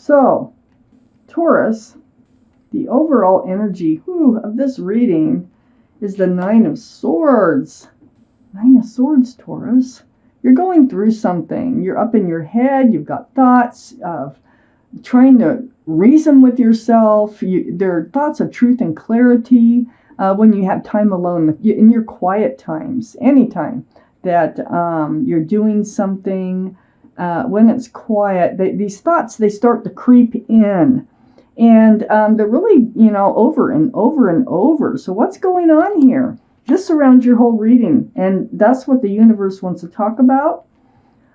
So, Taurus, the overall energy of this reading is the Nine of Swords. Nine of Swords, Taurus. You're going through something. You're up in your head. You've got thoughts of trying to reason with yourself. There are thoughts of truth and clarity when you have time alone, in your quiet times, anytime that you're doing something. When it's quiet, these thoughts, they start to creep in. And they're really, over and over and over. So what's going on here? This surrounds your whole reading. And that's what the universe wants to talk about.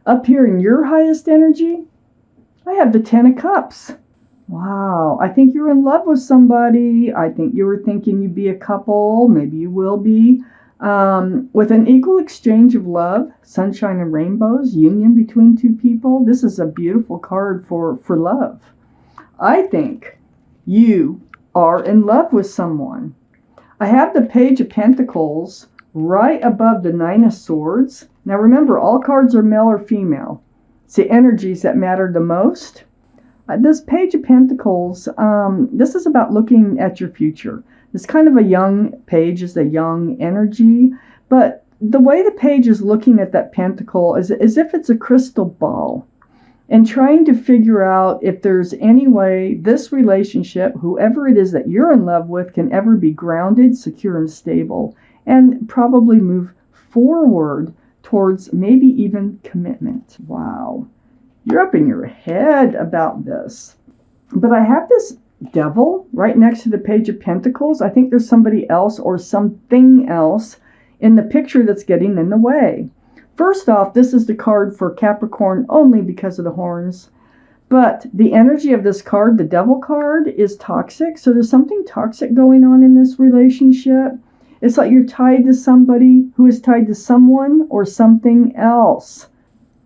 Up here in your highest energy, I have the Ten of Cups. Wow. I think you're in love with somebody. I think you were thinking you'd be a couple. Maybe you will be. With an equal exchange of love, sunshine and rainbows, union between two people. This is a beautiful card for love. I think you are in love with someone. I have the Page of Pentacles right above the Nine of Swords. Now remember, all cards are male or female. It's the energies that matter the most. This Page of Pentacles, this is about looking at your future. It's kind of a young page, is a young energy. But the way the page is looking at that pentacle is as if it's a crystal ball. And trying to figure out if there's any way this relationship, whoever it is that you're in love with, can ever be grounded, secure, and stable, and probably move forward towards maybe even commitment. Wow. You're up in your head about this. But I have this Devil right next to the Page of Pentacles. I think there's somebody else or something else in the picture that's getting in the way. First off, this is the card for Capricorn only because of the horns. But the energy of this card, the Devil card, is toxic. So there's something toxic going on in this relationship. It's like you're tied to somebody who is tied to someone or something else.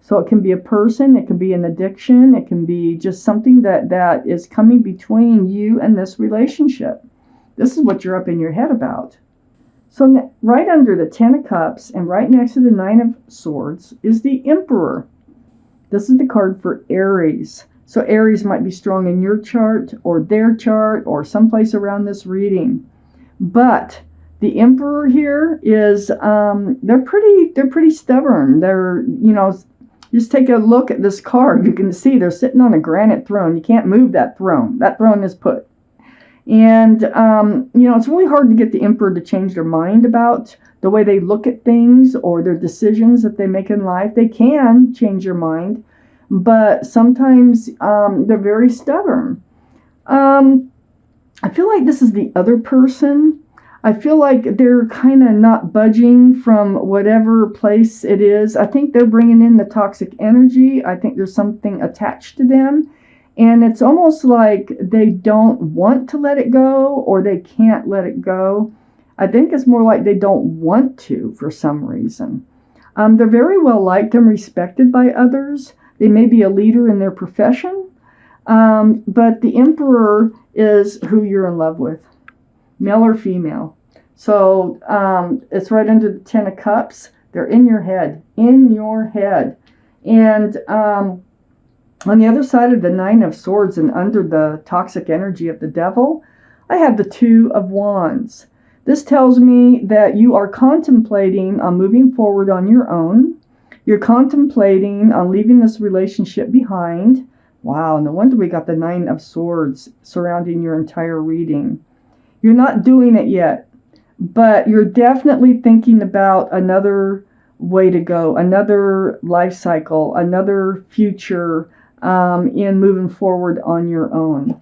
So it can be a person, it can be an addiction, it can be just something that is coming between you and this relationship. This is what you're up in your head about. So right under the Ten of Cups and right next to the Nine of Swords is the Emperor. This is the card for Aries. So Aries might be strong in your chart or their chart or someplace around this reading. But the Emperor here is, they're pretty stubborn. They're, just take a look at this card. You can see they're sitting on a granite throne. You can't move that throne. That throne is put. And, it's really hard to get the Emperor to change their mind about the way they look at things or their decisions that they make in life. They can change your mind, but sometimes they're very stubborn. I feel like this is the other person. I feel like they're kind of not budging from whatever place it is. I think they're bringing in the toxic energy. I think there's something attached to them. And it's almost like they don't want to let it go or they can't let it go. I think it's more like they don't want to for some reason. They're very well liked and respected by others. They may be a leader in their profession. But the Emperor is who you're in love with, male or female. So it's right under the Ten of Cups. They're in your head, And on the other side of the Nine of Swords and under the toxic energy of the Devil, I have the Two of Wands. This tells me that you are contemplating on moving forward on your own. You're contemplating on leaving this relationship behind. Wow, no wonder we got the Nine of Swords surrounding your entire reading. You're not doing it yet, but you're definitely thinking about another way to go, another life cycle, another future in moving forward on your own.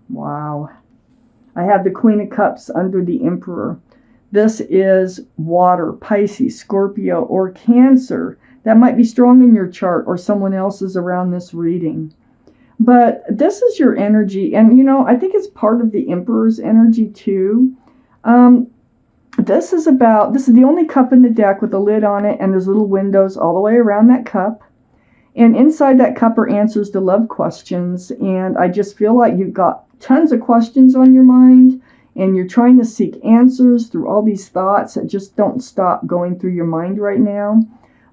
Wow. I have the Queen of Cups under the Emperor. This is water, Pisces, Scorpio, or Cancer. That might be strong in your chart or someone else's around this reading. But this is your energy. And, I think it's part of the Emperor's energy too. This is the only cup in the deck with a lid on it. And there's little windows all the way around that cup. And inside that cup are answers to love questions. And I just feel like you've got tons of questions on your mind. And you're trying to seek answers through all these thoughts that just don't stop going through your mind right now.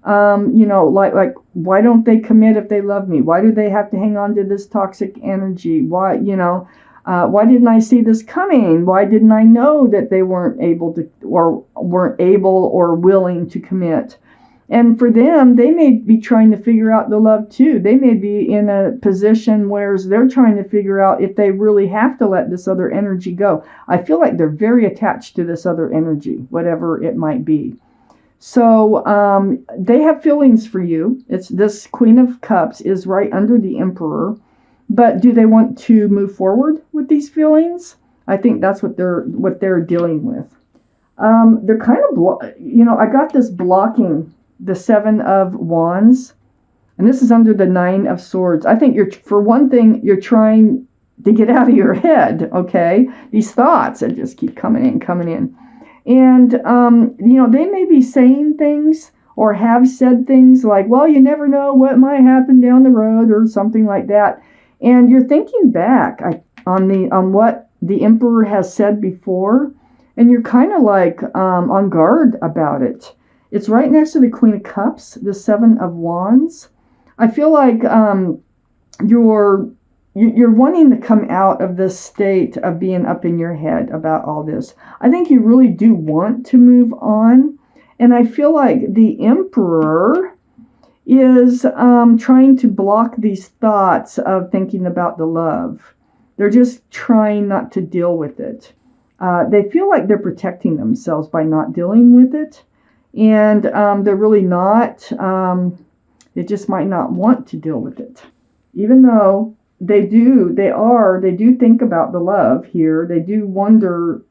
You know, like why don't they commit if they love me? Why do they have to hang on to this toxic energy? Why, you know, why didn't I see this coming? Why didn't I know that they weren't able to, or weren't able or willing to commit? And for them, they may be trying to figure out the love too. They may be in a position where they're trying to figure out if they really have to let this other energy go. I feel like they're very attached to this other energy, whatever it might be. So they have feelings for you. It's this Queen of Cups is right under the Emperor. But do they want to move forward with these feelings? I think that's what they're dealing with. They're kind of, you know, I got this blocking the Seven of Wands, and this is under the Nine of Swords. I think for one thing, you're trying to get out of your head, okay? These thoughts that just keep coming in. And, you know, they may be saying things or have said things like, well, you never know what might happen down the road or something like that. And you're thinking back on what the Emperor has said before, and you're kind of like on guard about it. It's right next to the Queen of Cups, the Seven of Wands. I feel like you're wanting to come out of this state of being up in your head about all this. I think you really do want to move on. And I feel like the Emperor is trying to block these thoughts of thinking about the love. They're just trying not to deal with it. They feel like they're protecting themselves by not dealing with it. And they're really not. They just might not want to deal with it. Even though they do think about the love here. They do wonder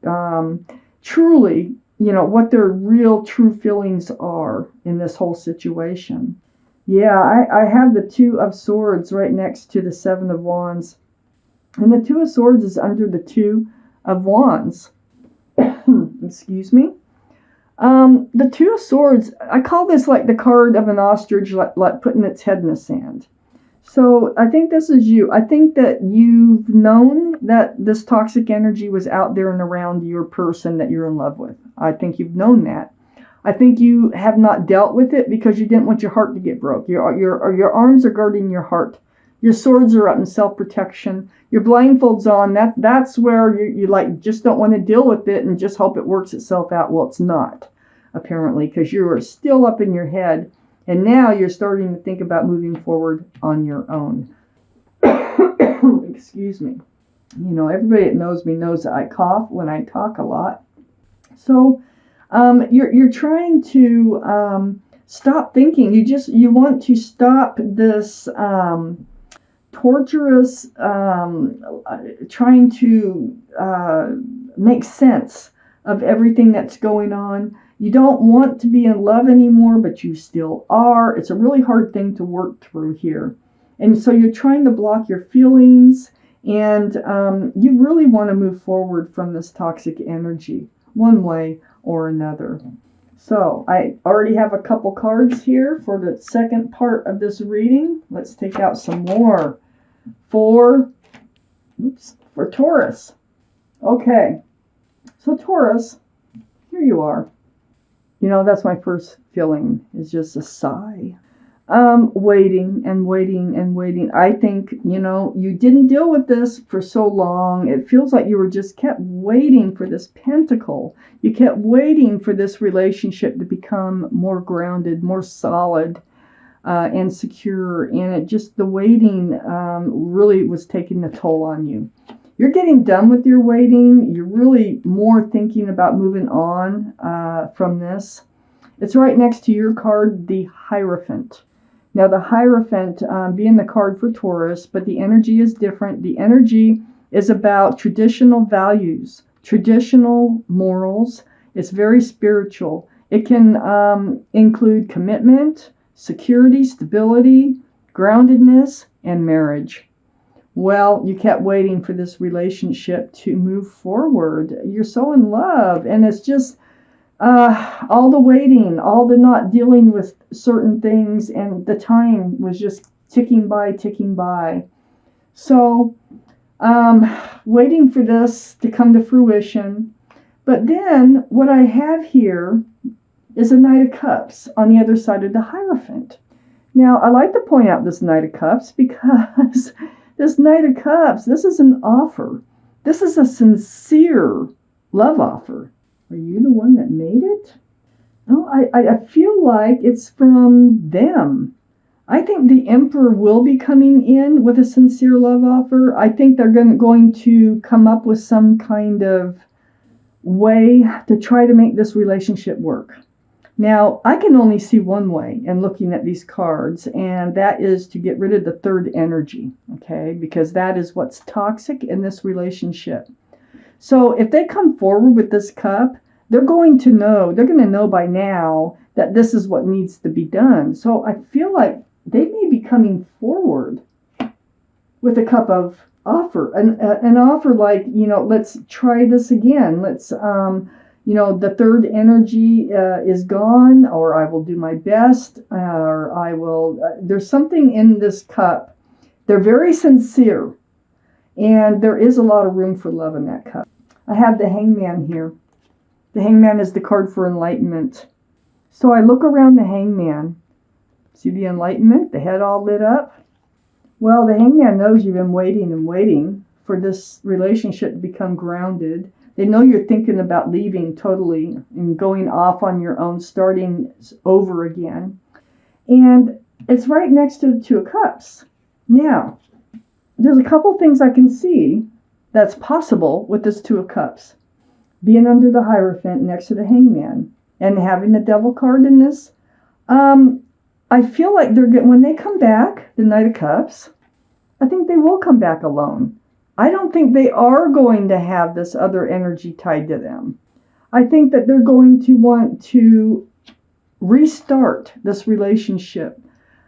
truly, you know, what their real true feelings are in this whole situation. Yeah, I have the Two of Swords right next to the Seven of Wands. And the Two of Swords is under the Two of Wands. Excuse me. The Two of Swords, I call this like the card of an ostrich like putting its head in the sand. So I think this is you. I think that you've known that this toxic energy was out there and around your person that you're in love with. I think you've known that. I think you have not dealt with it because you didn't want your heart to get broke. Your arms are guarding your heart. Your swords are up in self-protection. Your blindfold's on. That's where you like just don't want to deal with it and just hope it works itself out. Well, it's not, apparently, because you are still up in your head. And now you're starting to think about moving forward on your own. Excuse me. You know, everybody that knows me knows that I cough when I talk a lot. So you're trying to stop thinking. You want to stop this torturous trying to make sense of everything that's going on. You don't want to be in love anymore, but you still are. It's a really hard thing to work through here. And so you're trying to block your feelings, and you really want to move forward from this toxic energy, one way or another. So I already have a couple cards here for the second part of this reading. Let's take out some more for Taurus. Okay, so Taurus, here you are. You know, that's my first feeling, is just a sigh. Waiting and waiting and waiting. I think, you know, you didn't deal with this for so long. It feels like you were just kept waiting for this pentacle. You kept waiting for this relationship to become more grounded, more solid, and secure. And it just, the waiting really was taking a toll on you. You're getting done with your waiting. You're really more thinking about moving on from this. It's right next to your card, the Hierophant. Now, the Hierophant being the card for Taurus, but the energy is different. The energy is about traditional values, traditional morals. It's very spiritual. It can include commitment, security, stability, groundedness, and marriage. Well, you kept waiting for this relationship to move forward. You're so in love, and it's just all the waiting, all the not dealing with certain things, and the time was just ticking by. So, waiting for this to come to fruition. But then what I have here is the Knight of Cups on the other side of the Hierophant. Now, I like to point out this Knight of Cups because this Knight of Cups, this is an offer. This is a sincere love offer. Are you the one that made it? No, I feel like it's from them. I think the Emperor will be coming in with a sincere love offer. I think they're going to come up with some kind of way to try to make this relationship work. Now, I can only see one way in looking at these cards, and that is to get rid of the third energy, okay? Because that is what's toxic in this relationship. So if they come forward with this cup, they're going to know by now that this is what needs to be done. So I feel like they may be coming forward with a cup of offer, an offer like, let's try this again. Let's, the third energy is gone, or I will do my best, or I will, there's something in this cup. They're very sincere, and there is a lot of room for love in that cup. I have the Hangman here. The Hangman is the card for enlightenment. So I look around the Hangman. See the enlightenment, the head all lit up? Well, the Hangman knows you've been waiting and waiting for this relationship to become grounded. They know you're thinking about leaving totally and going off on your own, starting over again. And it's right next to the Two of Cups. Now, there's a couple things I can see that's possible with this Two of Cups. Being under the Hierophant next to the Hangman and having the Devil card in this. I feel like when they come back, the Knight of Cups, I think they will come back alone. I don't think they are going to have this other energy tied to them. I think that they're going to want to restart this relationship.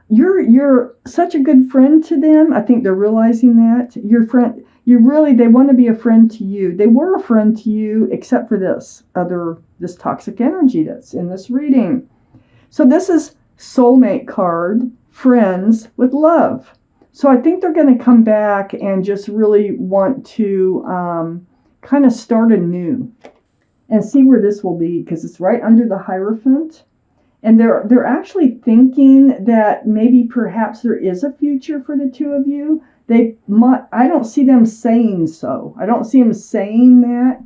You're such a good friend to them. I think they're realizing that. Your friend, they want to be a friend to you. They were a friend to you, except for this toxic energy that's in this reading. So this is soulmate card, friends with love. So I think they're going to come back and just really want to kind of start anew and see where this will be, because it's right under the Hierophant. And they're actually thinking that maybe perhaps there is a future for the two of you. I don't see them saying so. I don't see them saying that,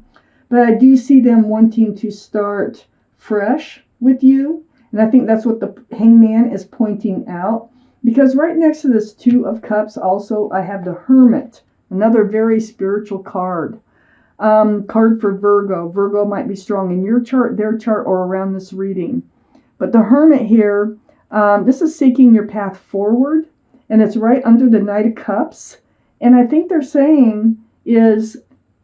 but I do see them wanting to start fresh with you. And I think that's what the Hangman is pointing out. Because right next to this Two of Cups also, I have the Hermit, another very spiritual card. Card for Virgo. Virgo might be strong in your chart, their chart, or around this reading. But the Hermit here, this is seeking your path forward. And it's right under the Knight of Cups. And I think they're saying is,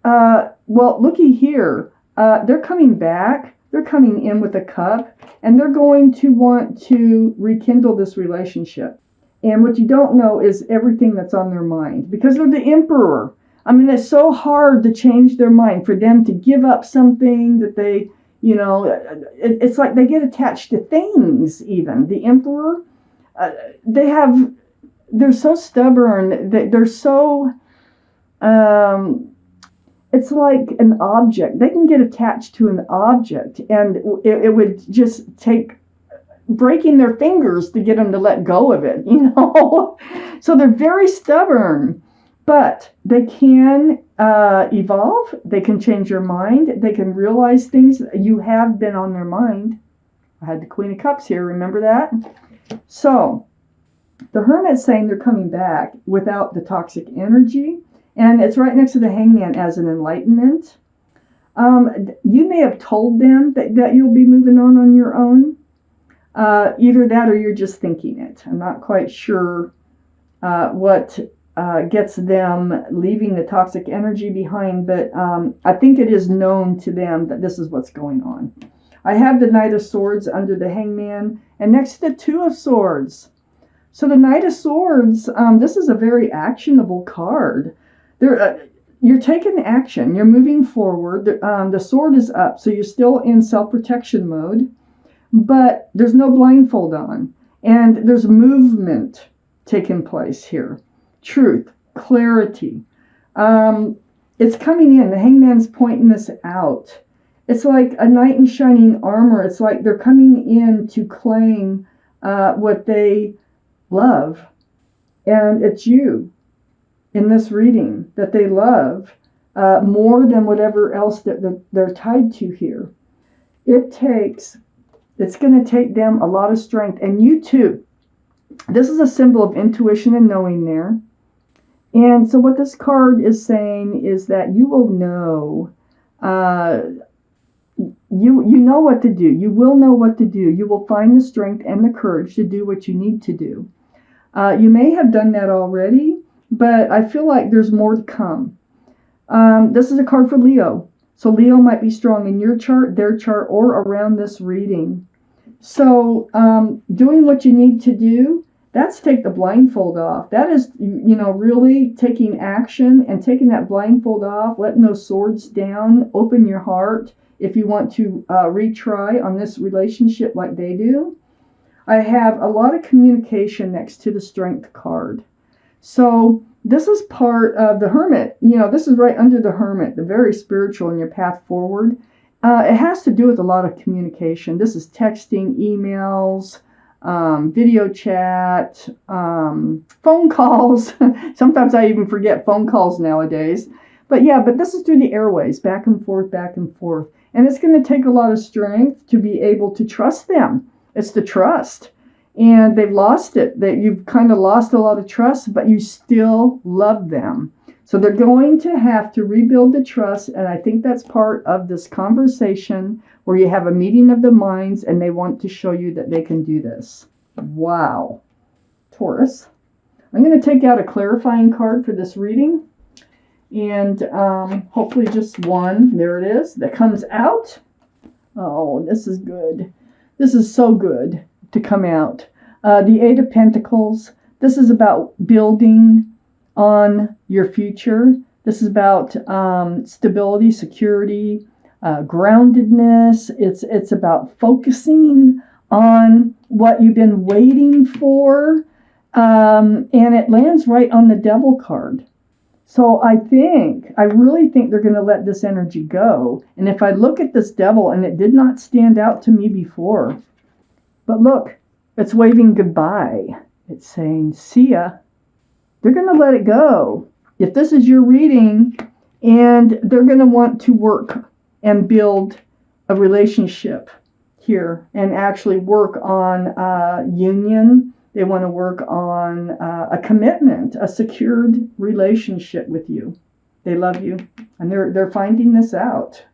looky here. They're coming back. They're coming in with a cup. And they're going to want to rekindle this relationship. And what you don't know is everything that's on their mind. Because they're the Emperor. I mean, it's so hard to change their mind, for them to give up something that they, it's like they get attached to things even. The Emperor, they're so stubborn. They're so, it's like an object. They can get attached to an object, and it would just take breaking their fingers to get them to let go of it, So they're very stubborn, but they can evolve. They can change their mind. They can realize things. You have been on their mind. I had the Queen of Cups here. Remember that? So the Hermit's saying they're coming back without the toxic energy. And it's right next to the Hangman as an enlightenment. You may have told them that you'll be moving on your own. Either that or you're just thinking it. I'm not quite sure what gets them leaving the toxic energy behind, but I think it is known to them that this is what's going on. I have the Knight of Swords under the Hangman, and next to the Two of Swords. So the Knight of Swords, this is a very actionable card. You're taking action. You're moving forward. The sword is up, so you're still in self-protection mode. But there's no blindfold on. And there's movement taking place here. Truth, clarity. It's coming in. The Hangman's pointing this out. It's like a knight in shining armor. It's like they're coming in to claim what they love. And it's you in this reading that they love more than whatever else that they're tied to here. It's going to take them a lot of strength. And you too. This is a symbol of intuition and knowing there. And so what this card is saying is that you will know. You know what to do. You will know what to do. You will find the strength and the courage to do what you need to do. You may have done that already, but I feel like there's more to come. This is a card for Leo. So Leo might be strong in your chart, their chart, or around this reading. So doing what you need to do, that's take the blindfold off. That is, really taking action and taking that blindfold off, letting those swords down, open your heart if you want to retry on this relationship like they do. I have a lot of communication next to the Strength card. So this is part of the Hermit. This is right under the Hermit, the very spiritual in your path forward. It has to do with a lot of communication. This is texting, emails, video chat, phone calls. Sometimes I even forget phone calls nowadays. But this is through the airways, back and forth, back and forth. And it's going to take a lot of strength to be able to trust them. It's the trust. And they've lost it. That you've kind of lost a lot of trust, but you still love them. So they're going to have to rebuild the trust. And I think that's part of this conversation where you have a meeting of the minds and they want to show you that they can do this. Wow. Taurus. I'm going to take out a clarifying card for this reading. And hopefully just one. There it is. That comes out. Oh, this is good. This is so good to come out. The Eight of Pentacles. This is about building on your future. This is about stability, security, groundedness. It's about focusing on what you've been waiting for. And it lands right on the Devil card. So I really think they're going to let this energy go. And if I look at this Devil, and it did not stand out to me before, but look, it's waving goodbye. It's saying, see ya. They're going to let it go. If this is your reading, and they're going to want to work and build a relationship here and actually work on union. They want to work on a commitment, a secured relationship with you. They love you, and they're finding this out.